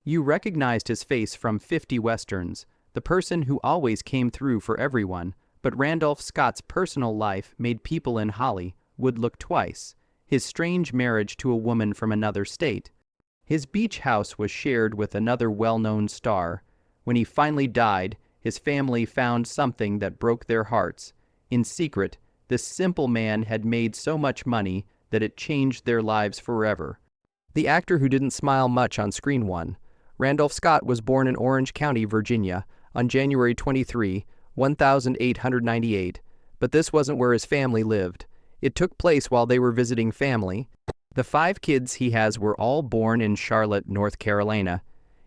You recognized his face from 50 westerns, the person who always came through for everyone, but Randolph Scott's personal life made people in Hollywood look twice. His strange marriage to a woman from another state. His beach house was shared with another well-known star. When he finally died, his family found something that broke their hearts. In secret, this simple man had made so much money that it changed their lives forever. The actor who didn't smile much on screen won. Randolph Scott was born in Orange County, Virginia, on January 23, 1898, but this wasn't where his family lived. It took place while they were visiting family. The 5 kids he has were all born in Charlotte, North Carolina.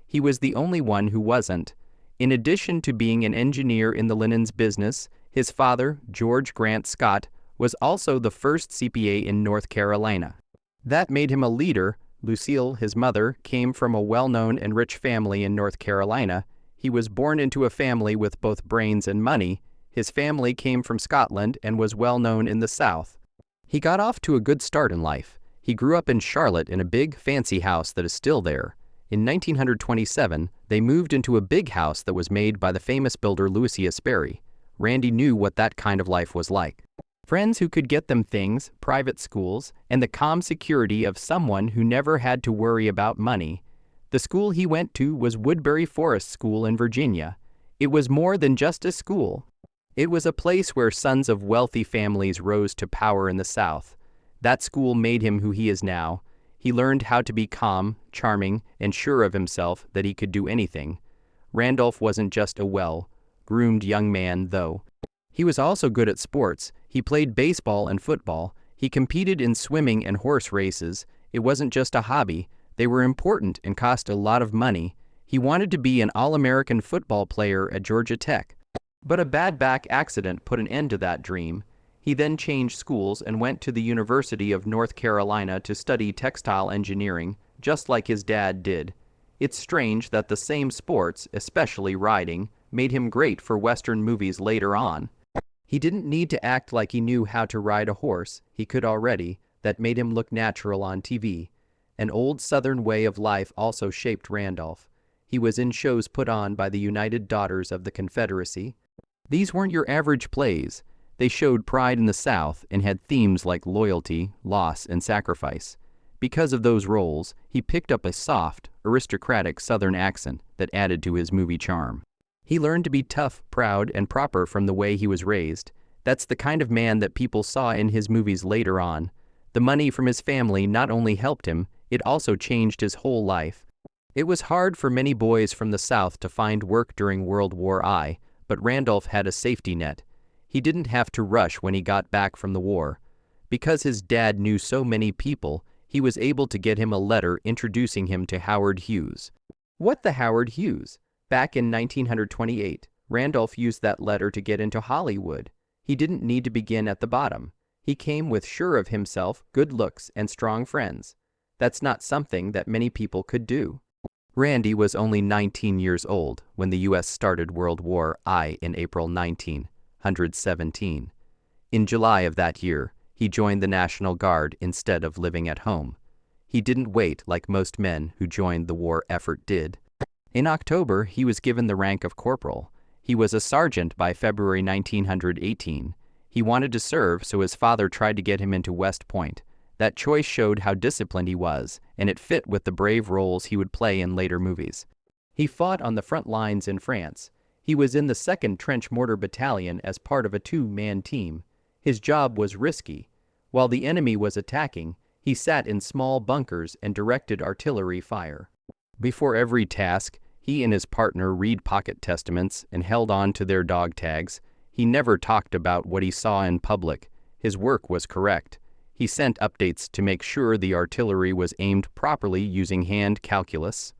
He was the only one who wasn't. In addition to being an engineer in the linens business, his father, George Grant Scott, was also the first CPA in North Carolina. That made him a leader. Lucille, his mother, came from a well-known and rich family in North Carolina. He was born into a family with both brains and money. His family came from Scotland and was well-known in the South. He got off to a good start in life. He grew up in Charlotte in a big, fancy house that is still there. In 1927, they moved into a big house that was made by the famous builder Lucius Berry. Randy knew what that kind of life was like. Friends who could get them things, private schools, and the calm security of someone who never had to worry about money. The school he went to was Woodbury Forest School in Virginia. It was more than just a school. It was a place where sons of wealthy families rose to power in the South. That school made him who he is now. He learned how to be calm, charming, and sure of himself that he could do anything. Randolph wasn't just a well-groomed young man, though. He was also good at sports. He played baseball and football. He competed in swimming and horse races. It wasn't just a hobby. They were important and cost a lot of money. He wanted to be an All-American football player at Georgia Tech. But a bad back accident put an end to that dream. He then changed schools and went to the University of North Carolina to study textile engineering, just like his dad did. It's strange that the same sports, especially riding, made him great for Western movies later on. He didn't need to act like he knew how to ride a horse. He could already. That made him look natural on TV. An old Southern way of life also shaped Randolph. He was in shows put on by the United Daughters of the Confederacy. These weren't your average plays. They showed pride in the South and had themes like loyalty, loss, and sacrifice. Because of those roles, he picked up a soft, aristocratic Southern accent that added to his movie charm. He learned to be tough, proud, and proper from the way he was raised. That's the kind of man that people saw in his movies later on. The money from his family not only helped him, it also changed his whole life. It was hard for many boys from the South to find work during World War I, but Randolph had a safety net. He didn't have to rush when he got back from the war. Because his dad knew so many people, he was able to get him a letter introducing him to Howard Hughes. What the Howard Hughes? Back in 1928, Randolph used that letter to get into Hollywood. He didn't need to begin at the bottom. He came with sure of himself, good looks, and strong friends. That's not something that many people could do. Randy was only 19 years old when the U.S. started World War I in April 1917. In July of that year, he joined the National Guard instead of living at home. He didn't wait like most men who joined the war effort did. In October, he was given the rank of corporal. He was a sergeant by February 1918. He wanted to serve, so his father tried to get him into West Point. That choice showed how disciplined he was, and it fit with the brave roles he would play in later movies. He fought on the front lines in France. He was in the 2nd Trench Mortar Battalion as part of a 2-man team. His job was risky. While the enemy was attacking, he sat in small bunkers and directed artillery fire. Before every task, he and his partner read pocket testaments and held on to their dog tags. He never talked about what he saw in public. His work was correct. He sent updates to make sure the artillery was aimed properly using hand calculus.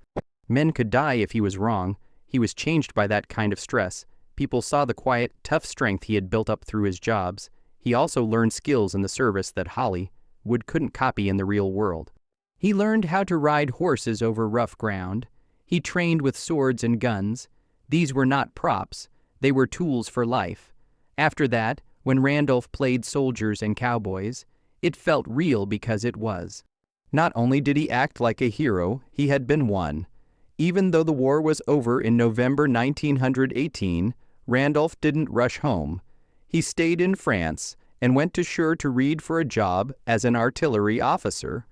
Men could die if he was wrong. He was changed by that kind of stress. People saw the quiet, tough strength he had built up through his jobs. He also learned skills in the service that Hollywood couldn't copy in the real world. He learned how to ride horses over rough ground. He trained with swords and guns. These were not props. They were tools for life. After that, when Randolph played soldiers and cowboys, it felt real because it was. Not only did he act like a hero, he had been one. Even though the war was over in November 1918, Randolph didn't rush home. He stayed in France and went to Shur to read for a job as an artillery officer.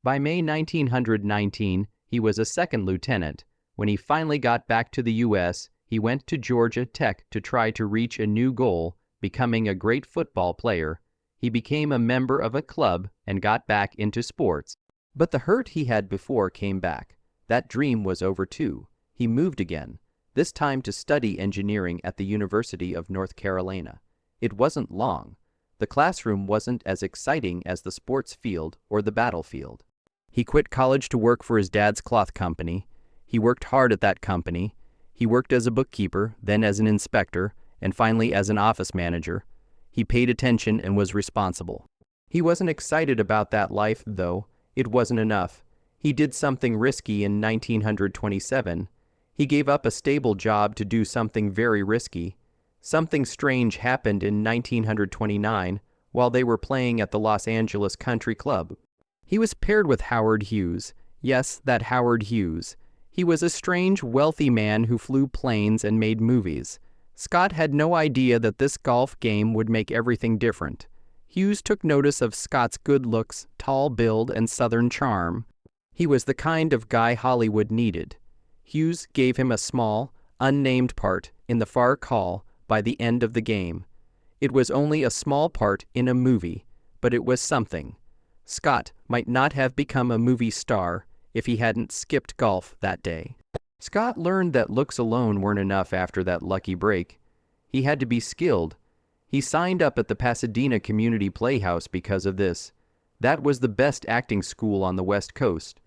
By May 1919, he was a second lieutenant. When he finally got back to the U.S., he went to Georgia Tech to try to reach a new goal, becoming a great football player. He became a member of a club and got back into sports. But the hurt he had before came back. That dream was over too. He moved again, this time to study engineering at the University of North Carolina. It wasn't long. The classroom wasn't as exciting as the sports field or the battlefield. He quit college to work for his dad's cloth company. He worked hard at that company. He worked as a bookkeeper, then as an inspector, and finally as an office manager. He paid attention and was responsible. He wasn't excited about that life, though. It wasn't enough. He did something risky in 1927. He gave up a stable job to do something very risky. Something strange happened in 1929 while they were playing at the Los Angeles Country Club. He was paired with Howard Hughes. Yes, that Howard Hughes. He was a strange, wealthy man who flew planes and made movies. Scott had no idea that this golf game would make everything different. Hughes took notice of Scott's good looks, tall build, and southern charm. He was the kind of guy Hollywood needed. Hughes gave him a small, unnamed part in the far call by the end of the game. It was only a small part in a movie, but it was something. Scott might not have become a movie star if he hadn't skipped golf that day. Scott learned that looks alone weren't enough after that lucky break. He had to be skilled. He signed up at the Pasadena Community Playhouse because of this. That was the best acting school on the West Coast.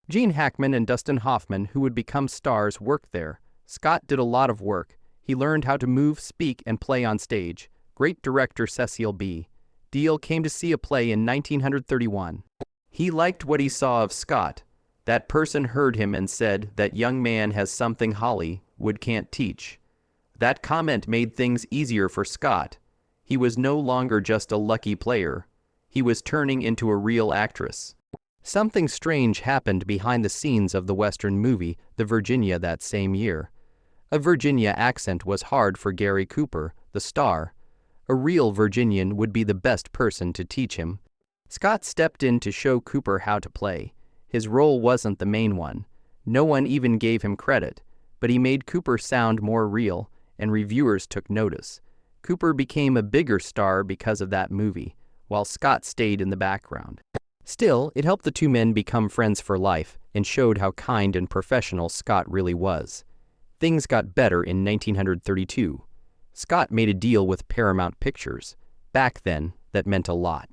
Gene Hackman and Dustin Hoffman, who would become stars, worked there. Scott did a lot of work. He learned how to move, speak, and play on stage. Great director Cecil B. Deal came to see a play in 1931. He liked what he saw of Scott. That person heard him and said, "That young man has something Hollywood can't teach." That comment made things easier for Scott. He was no longer just a lucky player. He was turning into a real actress. Something strange happened behind the scenes of the Western movie, The Virginia, that same year. A Virginia accent was hard for Gary Cooper, the star. A real Virginian would be the best person to teach him. Scott stepped in to show Cooper how to play. His role wasn't the main one. No one even gave him credit, but he made Cooper sound more real, and reviewers took notice. Cooper became a bigger star because of that movie, while Scott stayed in the background. Still, it helped the two men become friends for life and showed how kind and professional Scott really was. Things got better in 1932. Scott made a deal with Paramount Pictures. Back then, that meant a lot.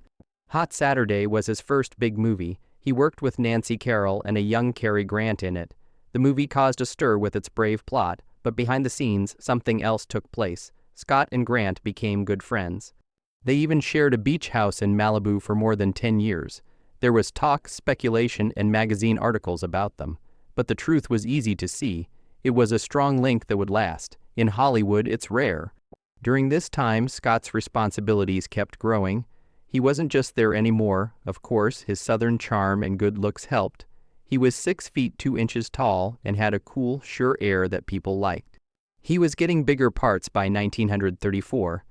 Hot Saturday was his first big movie. He worked with Nancy Carroll and a young Cary Grant in it. The movie caused a stir with its brave plot, but behind the scenes, something else took place. Scott and Grant became good friends. They even shared a beach house in Malibu for more than 10 years. There was talk, speculation, and magazine articles about them. But the truth was easy to see. It was a strong link that would last. In Hollywood, it's rare. During this time, Scott's responsibilities kept growing. He wasn't just there anymore. Of course, his southern charm and good looks helped. He was 6 feet 2 inches tall and had a cool, sure air that people liked. He was getting bigger parts by 1934.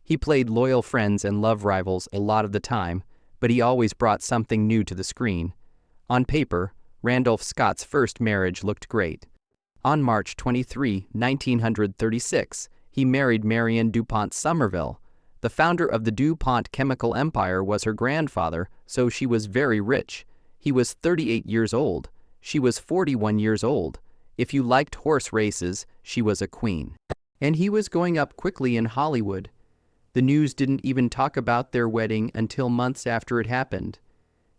He played loyal friends and love rivals a lot of the time, but he always brought something new to the screen. On paper, Randolph Scott's first marriage looked great. On March 23, 1936, he married Marion DuPont Somerville. The founder of the DuPont chemical empire was her grandfather, so she was very rich. He was 38 years old. She was 41 years old. If you liked horse races, she was a queen. And he was going up quickly in Hollywood. The news didn't even talk about their wedding until months after it happened.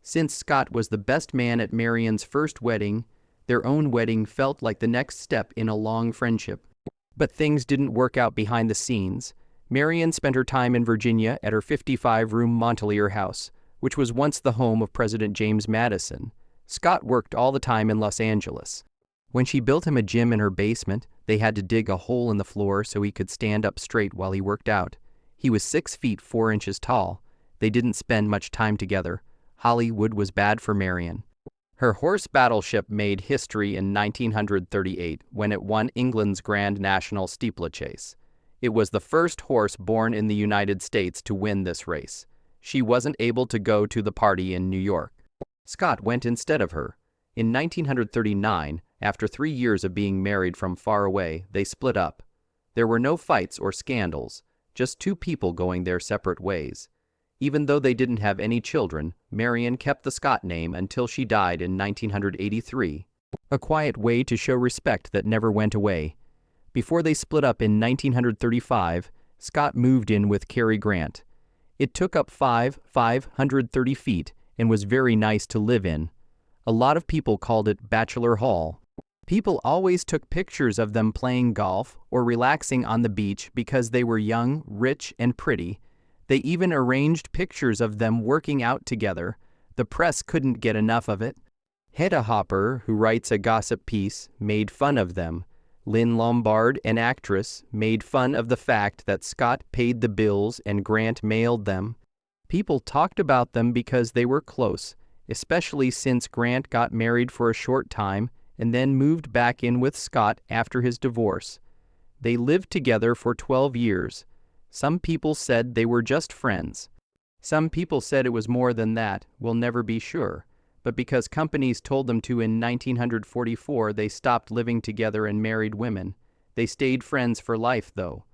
Since Scott was the best man at Marion's first wedding, their own wedding felt like the next step in a long friendship. But things didn't work out behind the scenes. Marion spent her time in Virginia at her 55-room Montelier house, which was once the home of President James Madison. Scott worked all the time in Los Angeles. When she built him a gym in her basement, they had to dig a hole in the floor so he could stand up straight while he worked out. He was 6 feet 4 inches tall. They didn't spend much time together. Hollywood was bad for Marion. Her horse battleship made history in 1938 when it won England's Grand National Steeplechase. It was the first horse born in the United States to win this race. She wasn't able to go to the party in New York. Scott went instead of her. In 1939, after 3 years of being married from far away, they split up. There were no fights or scandals, just two people going their separate ways. Even though they didn't have any children, Marion kept the Scott name until she died in 1983. A quiet way to show respect that never went away. Before they split up in 1935, Scott moved in with Cary Grant. It took up 530 feet and was very nice to live in. A lot of people called it Bachelor Hall. People always took pictures of them playing golf or relaxing on the beach because they were young, rich, and pretty. They even arranged pictures of them working out together. The press couldn't get enough of it. Hedda Hopper, who writes a gossip piece, made fun of them. Lynn Lombard, an actress, made fun of the fact that Scott paid the bills and Grant mailed them. People talked about them because they were close, especially since Grant got married for a short time and then moved back in with Scott after his divorce. They lived together for 12 years. Some people said they were just friends. Some people said it was more than that, we'll never be sure. But because companies told them to in 1944, they stopped living together and married women. They stayed friends for life, though.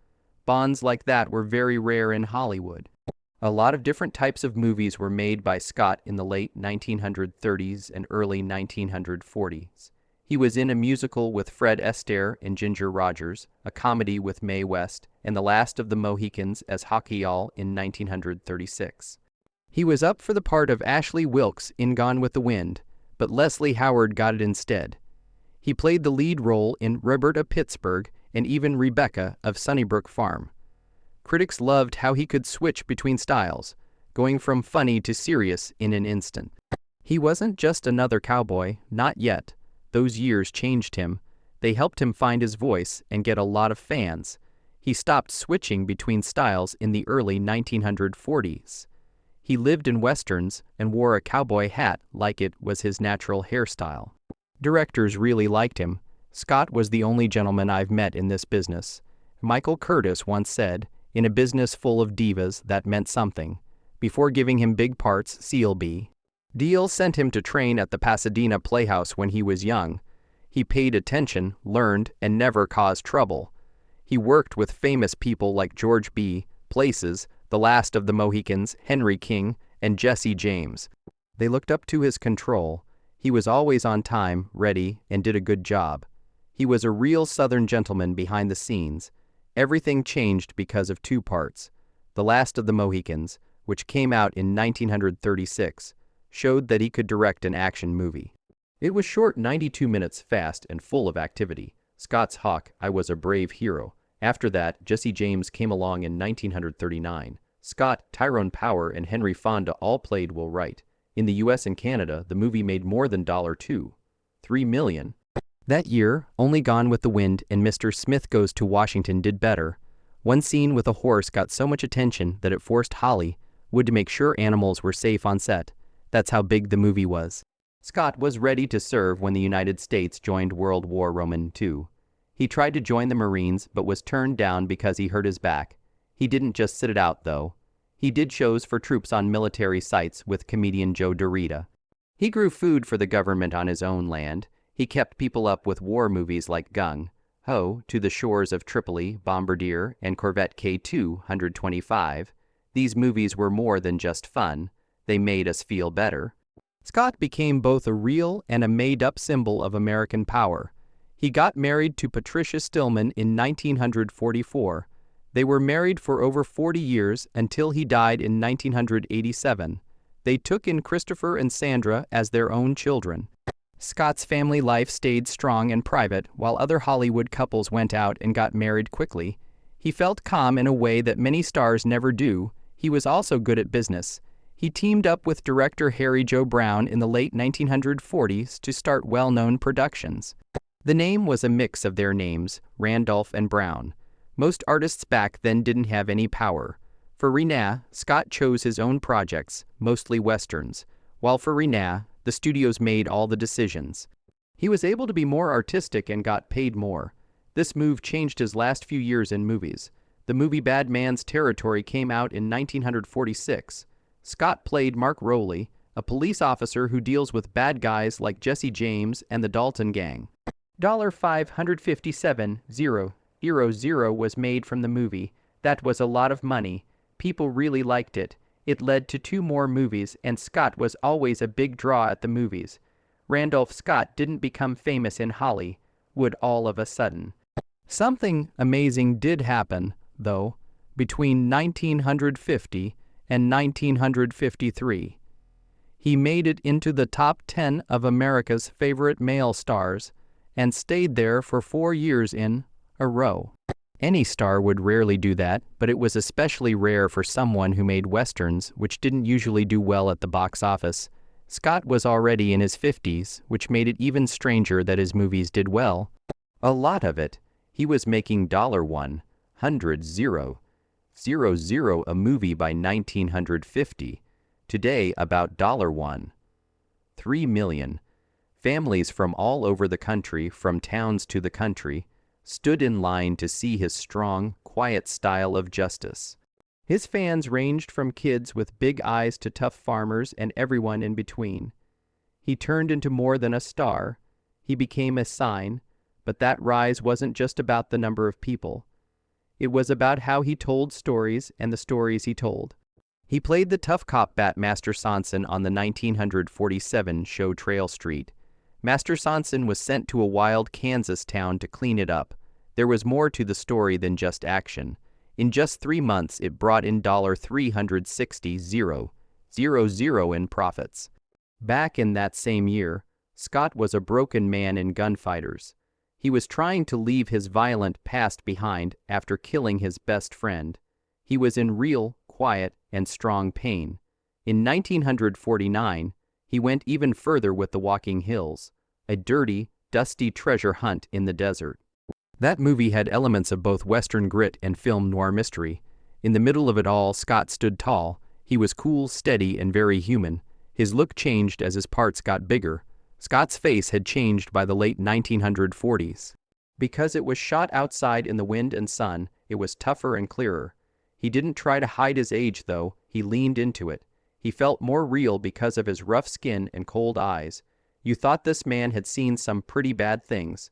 Bonds like that were very rare in Hollywood. A lot of different types of movies were made by Scott in the late 1930s and early 1940s. He was in a musical with Fred Astaire and Ginger Rogers, a comedy with Mae West, and The Last of the Mohicans as Hawkeyall in 1936. He was up for the part of Ashley Wilkes in Gone with the Wind, but Leslie Howard got it instead. He played the lead role in Roberta Pittsburgh and even Rebecca of Sunnybrook Farm. Critics loved how he could switch between styles, going from funny to serious in an instant. He wasn't just another cowboy, not yet. Those years changed him. They helped him find his voice and get a lot of fans. He stopped switching between styles in the early 1940s. He lived in westerns and wore a cowboy hat like it was his natural hairstyle. Directors really liked him. Scott was the only gentleman I've met in this business. Michael Curtis once said, in a business full of divas, that meant something. Before giving him big parts, CLB. Deal sent him to train at the Pasadena Playhouse when he was young. He paid attention, learned, and never caused trouble. He worked with famous people like George B. Places, The Last of the Mohicans, Henry King, and Jesse James. They looked up to his control. He was always on time, ready, and did a good job. He was a real Southern gentleman behind the scenes. Everything changed because of two parts. The Last of the Mohicans, which came out in 1936, showed that he could direct an action movie. It was short, 92 minutes, fast, and full of activity. Scott's Hawk, I Was a Brave Hero. After that, Jesse James came along in 1939. Scott, Tyrone Power, and Henry Fonda all played Will Wright. In the US and Canada, the movie made more than $3 million. That year, only Gone with the Wind and Mr. Smith Goes to Washington did better. One scene with a horse got so much attention that it forced Hollywood to make sure animals were safe on set. That's how big the movie was. Scott was ready to serve when the United States joined World War II. He tried to join the Marines but was turned down because he hurt his back. He didn't just sit it out, though. He did shows for troops on military sites with comedian Joe Dorita. He grew food for the government on his own land. He kept people up with war movies like Gung Ho, To the Shores of Tripoli, Bombardier, and Corvette K-225. These movies were more than just fun. They made us feel better. Scott became both a real and a made-up symbol of American power. He got married to Patricia Stillman in 1944. They were married for over 40 years until he died in 1987. They took in Christopher and Sandra as their own children. Scott's family life stayed strong and private, while other Hollywood couples went out and got married quickly. He felt calm in a way that many stars never do. He was also good at business. He teamed up with director Harry Joe Brown in the late 1940s to start well-known productions. The name was a mix of their names, Randolph and Brown. Most artists back then didn't have any power. For Renee, Scott chose his own projects, mostly westerns, while for Renee, The studios made all the decisions. He was able to be more artistic and got paid more. This move changed his last few years in movies. The movie Bad Man's Territory came out in 1946. Scott played Mark Rowley, a police officer who deals with bad guys like Jesse James and the Dalton Gang. $557,000 was made from the movie. That was a lot of money. People really liked it. It led to 2 more movies, and Scott was always a big draw at the movies. Randolph Scott didn't become famous in Hollywood all of a sudden. Something amazing did happen, though, between 1950 and 1953. He made it into the top 10 of America's favorite male stars and stayed there for 4 years in a row. Any star would rarely do that, but it was especially rare for someone who made westerns, which didn't usually do well at the box office. Scott was already in his 50s, which made it even stranger that his movies did well. A lot of it. He was making $100,000 a movie by 1950. Today, about $3 million. Families from all over the country, from towns to the country, stood in line to see his strong, quiet style of justice. His fans ranged from kids with big eyes to tough farmers and everyone in between. He turned into more than a star. He became a sign, but that rise wasn't just about the number of people. It was about how he told stories and the stories he told. He played the tough cop bat Master Sonson on the 1947 show Trail Street. Master Sonson was sent to a wild Kansas town to clean it up. There was more to the story than just action. In just 3 months, it brought in $360,000 in profits. Back in that same year, Scott was a broken man in gunfighters. He was trying to leave his violent past behind after killing his best friend. He was in real, quiet, and strong pain. In 1949, he went even further with The Walking Hills, a dirty, dusty treasure hunt in the desert. That movie had elements of both Western grit and film noir mystery. In the middle of it all, Scott stood tall. He was cool, steady, and very human. His look changed as his parts got bigger. Scott's face had changed by the late 1940s. Because it was shot outside in the wind and sun, it was tougher and clearer. He didn't try to hide his age, though. He leaned into it. He felt more real because of his rough skin and cold eyes. You thought this man had seen some pretty bad things.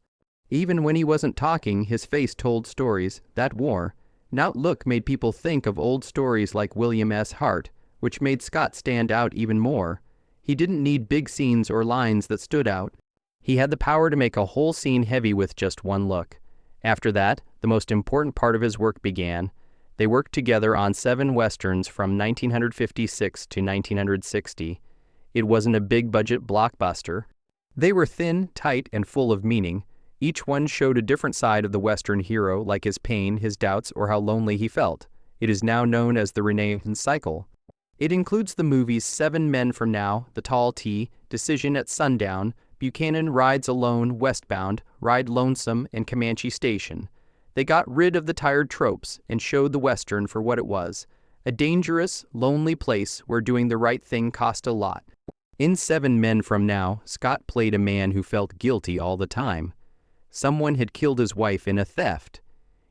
Even when he wasn't talking, his face told stories. That war. That look made people think of old stories like William S. Hart, which made Scott stand out even more. He didn't need big scenes or lines that stood out. He had the power to make a whole scene heavy with just one look. After that, the most important part of his work began. They worked together on 7 westerns from 1956 to 1960. It wasn't a big-budget blockbuster. They were thin, tight, and full of meaning. Each one showed a different side of the Western hero, like his pain, his doubts, or how lonely he felt. It is now known as the Renaissance Cycle. It includes the movies 7 Men from Now, The Tall T, Decision at Sundown, Buchanan Rides Alone, Westbound, Ride Lonesome, and Comanche Station. They got rid of the tired tropes and showed the Western for what it was, a dangerous, lonely place where doing the right thing cost a lot. In 7 Men from Now, Scott played a man who felt guilty all the time. Someone had killed his wife in a theft.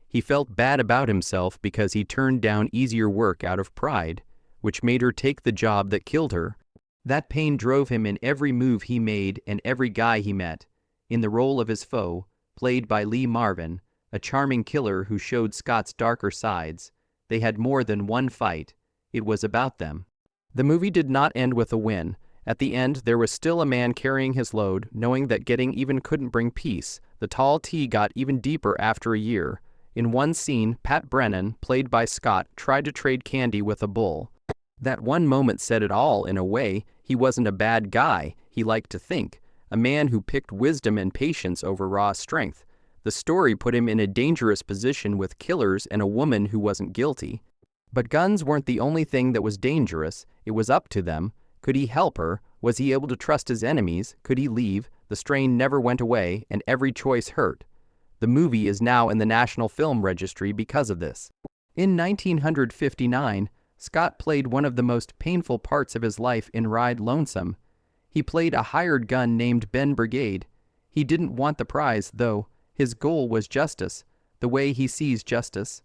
He felt bad about himself because he turned down easier work out of pride, which made her take the job that killed her. That pain drove him in every move he made and every guy he met. In the role of his foe, played by Lee Marvin, a charming killer who showed Scott's darker sides, they had more than one fight. It was about them. The movie did not end with a win. At the end, there was still a man carrying his load, knowing that getting even couldn't bring peace. The tall T got even deeper after a year. In one scene, Pat Brennan, played by Scott, tried to trade candy with a bull. That one moment said it all, in a way. He wasn't a bad guy, he liked to think. A man who picked wisdom and patience over raw strength. The story put him in a dangerous position with killers and a woman who wasn't guilty. But guns weren't the only thing that was dangerous. It was up to them. Could he help her? Was he able to trust his enemies? Could he leave? The strain never went away, and every choice hurt. The movie is now in the National Film Registry because of this. In 1959, Scott played one of the most painful parts of his life in Ride Lonesome. He played a hired gun named Ben Brigade. He didn't want the prize, though. His goal was justice, the way he sees justice.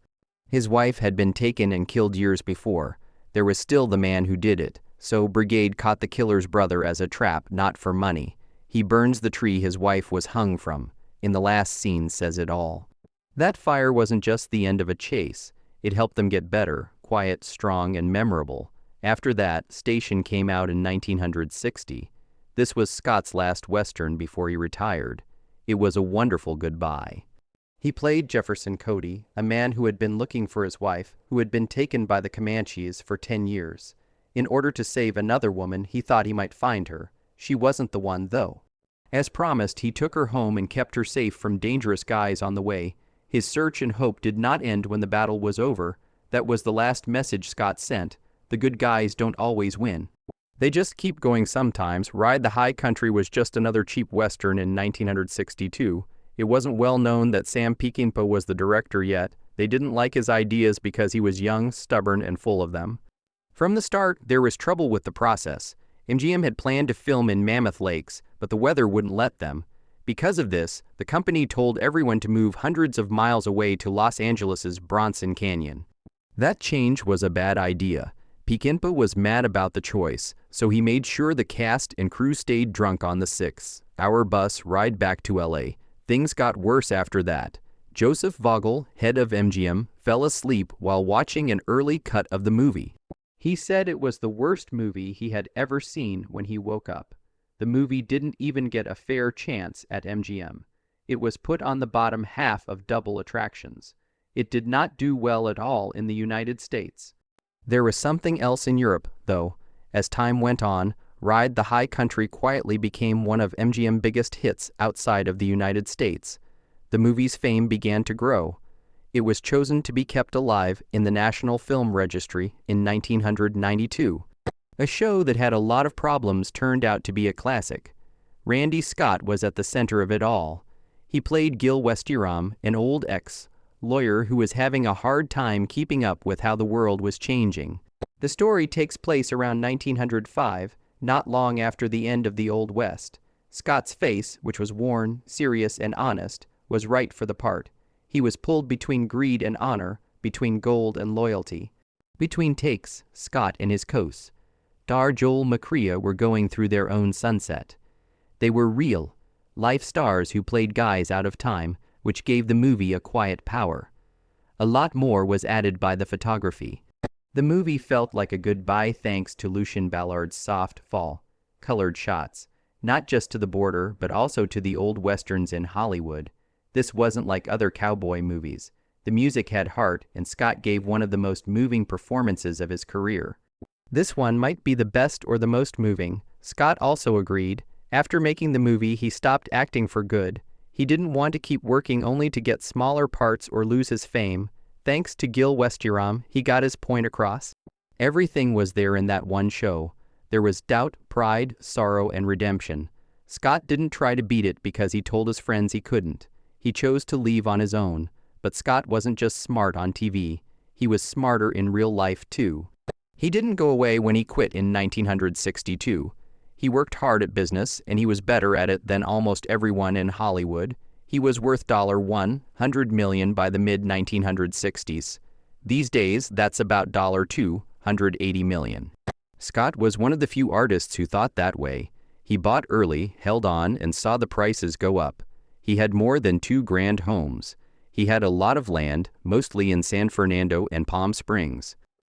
His wife had been taken and killed years before. There was still the man who did it, so Brigade caught the killer's brother as a trap, not for money. He burns the tree his wife was hung from. In the last scene says it all. That fire wasn't just the end of a chase. It helped them get better, quiet, strong, and memorable. After that, Station came out in 1960. This was Scott's last Western before he retired. It was a wonderful goodbye. He played Jefferson Cody, a man who had been looking for his wife, who had been taken by the Comanches for 10 years. In order to save another woman, he thought he might find her. She wasn't the one, though. As promised, he took her home and kept her safe from dangerous guys on the way. His search and hope did not end when the battle was over. That was the last message Scott sent. The good guys don't always win. They just keep going sometimes. Ride the High Country was just another cheap Western in 1962. It wasn't well known that Sam Peckinpah was the director yet. They didn't like his ideas because he was young, stubborn, and full of them. From the start, there was trouble with the process. MGM had planned to film in Mammoth Lakes, but the weather wouldn't let them. Because of this, the company told everyone to move hundreds of miles away to Los Angeles' Bronson Canyon. That change was a bad idea. Peckinpah was mad about the choice, so he made sure the cast and crew stayed drunk on the 6-hour bus ride back to LA. Things got worse after that. Joseph Vogel, head of MGM, fell asleep while watching an early cut of the movie. He said it was the worst movie he had ever seen when he woke up. The movie didn't even get a fair chance at MGM. It was put on the bottom half of double attractions. It did not do well at all in the United States. There was something else in Europe, though. As time went on, Ride the High Country quietly became one of MGM's biggest hits outside of the United States. The movie's fame began to grow. It was chosen to be kept alive in the National Film Registry in 1992. A show that had a lot of problems turned out to be a classic. Randy Scott was at the center of it all. He played Gil Westiram, an old ex-lawyer who was having a hard time keeping up with how the world was changing. The story takes place around 1905, not long after the end of the Old West. Scott's face, which was worn, serious, and honest, was right for the part. He was pulled between greed and honor, between gold and loyalty. Between takes, Scott and his co-stars, Joel McCrea, were going through their own sunset. They were real, life stars who played guys out of time, which gave the movie a quiet power. A lot more was added by the photography. The movie felt like a goodbye thanks to Lucien Ballard's soft, fall-colored shots, not just to the border, but also to the old westerns in Hollywood. This wasn't like other cowboy movies. The music had heart, and Scott gave one of the most moving performances of his career. This one might be the best or the most moving. Scott also agreed. After making the movie, he stopped acting for good. He didn't want to keep working only to get smaller parts or lose his fame. Thanks to Gil Westiram, he got his point across. Everything was there in that one show. There was doubt, pride, sorrow, and redemption. Scott didn't try to beat it because he told his friends he couldn't. He chose to leave on his own. But Scott wasn't just smart on TV. He was smarter in real life, too. He didn't go away when he quit in 1962. He worked hard at business, and he was better at it than almost everyone in Hollywood. He was worth $100 million by the mid-1960s. These days, that's about $280 million. Scott was one of the few artists who thought that way. He bought early, held on, and saw the prices go up. He had more than 2 grand homes. He had a lot of land, mostly in San Fernando and Palm Springs.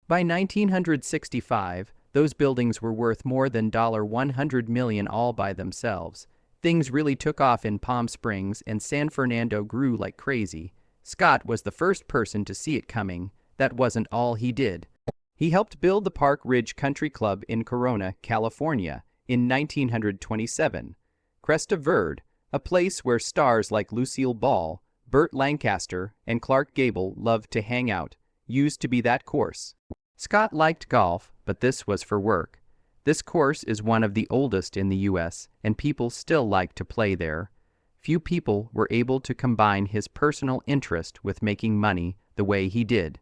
By 1965, those buildings were worth more than $100 million all by themselves. Things really took off in Palm Springs, and San Fernando grew like crazy. Scott was the first person to see it coming. That wasn't all he did. He helped build the Park Ridge Country Club in Corona, California, in 1927. Cresta Verde, a place where stars like Lucille Ball, Burt Lancaster, and Clark Gable loved to hang out, used to be that course. Scott liked golf, but this was for work. This course is one of the oldest in the U.S., and people still like to play there. Few people were able to combine his personal interest with making money the way he did.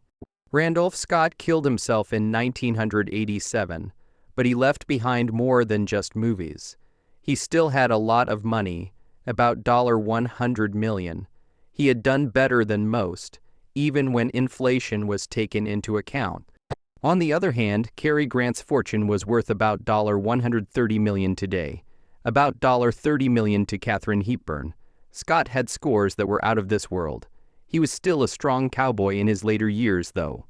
Randolph Scott killed himself in 1987. but he left behind more than just movies. He still had a lot of money, about $100 million. He had done better than most, even when inflation was taken into account. On the other hand, Cary Grant's fortune was worth about $130 million today, about $30 million to Katharine Hepburn. Scott had scores that were out of this world. He was still a strong cowboy in his later years, though.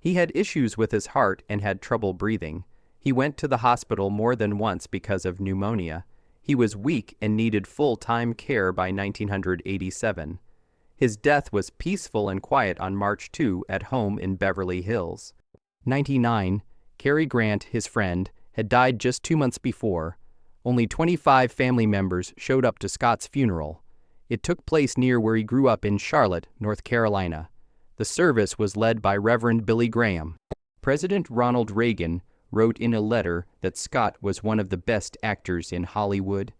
He had issues with his heart and had trouble breathing. He went to the hospital more than once because of pneumonia. He was weak and needed full-time care by 1987. His death was peaceful and quiet on March 2 at home in Beverly Hills. 99, Cary Grant, his friend, had died just 2 months before. Only 25 family members showed up to Scott's funeral. It took place near where he grew up in Charlotte, North Carolina. The service was led by Reverend Billy Graham. President Ronald Reagan wrote in a letter that Scott was one of the best actors in Hollywood.